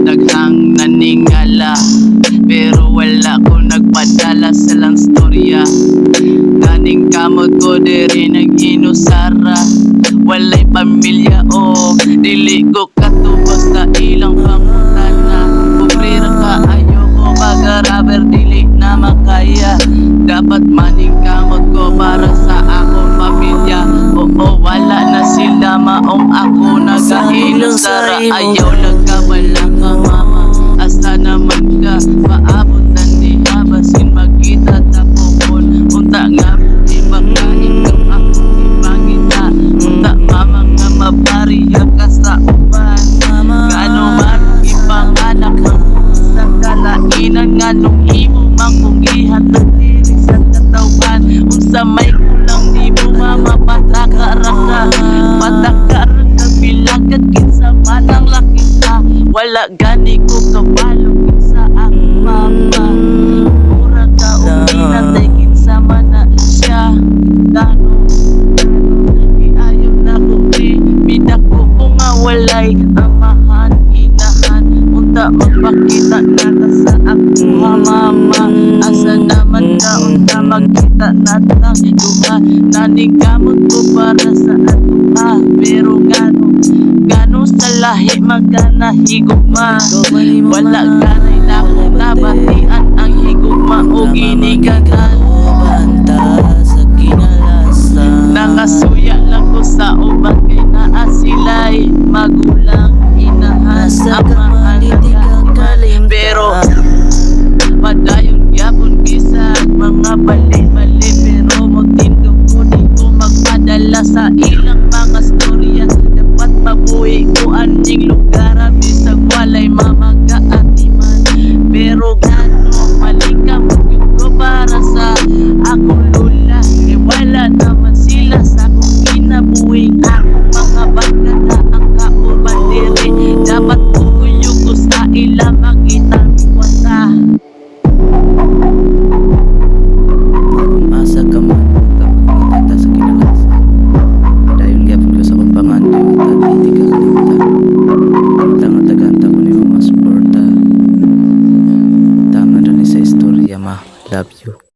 daghang naningala, pero wala ko nagpadala sa lang storya. Naning kamot ko diri nag-inusara, walay pamilya o dili ko katubos sa ilang pangutana. Pobrera ka ayoko mag-araber, dili na makaya. Dapat maning kamot ko para sa akong pamilya. Oo, wala na sila maong ako nag-inusara. Ayaw nagkabala ka mama, asa naman ka paabot na niya basin magkita tapokon. Unta nga di makain kang ako ipangita. Unta mama nga mabariya ka sa uban. Gano man ipanganak ng sa kalainan, nganong imo mang kungihan ng diri sa katawan. Unsa may kulang di mo mama patakara ka, patakara ka bilagad kinsa man ang laki ka. Wala gani ko kabalo kinsa ang mama, mura ka o pinatay kinsa man na siya. Gano iayo na ko pinako ko nga walay amahan inahan. Unta magpakita na ta sa ako mama, asa naman ka unta magkita na ta duha. Naning kamot ko para sa ato pero gano sa lahi magana higugma. Wala ganay na kong nabatian ang higugma o giniganan. Nakasuya lang ko sa uban kay naa sila'y magulang inahan amahan pero padayon gyapon bisag mga bali-bali. Pero magtindog ko di ko magpadala sa ilang mga storya. Dapat mabuhi ko aning lugar bisag walay mamagaatiman. Pero gano malikam ko para sa akong lula, e wala naman sila sa akong kinabuhi. Akong mga bata na ang kauban diri, dapat kukuyo ko sa ilang makita wata. Asa ka man magkita sa kinalasan, dayon gyapon ko sa kong pangandoy utag hindi ka kalimutan. Tanga tagahanta ko ni Mama Suporta. Tama na ni sa istorya ma, love you.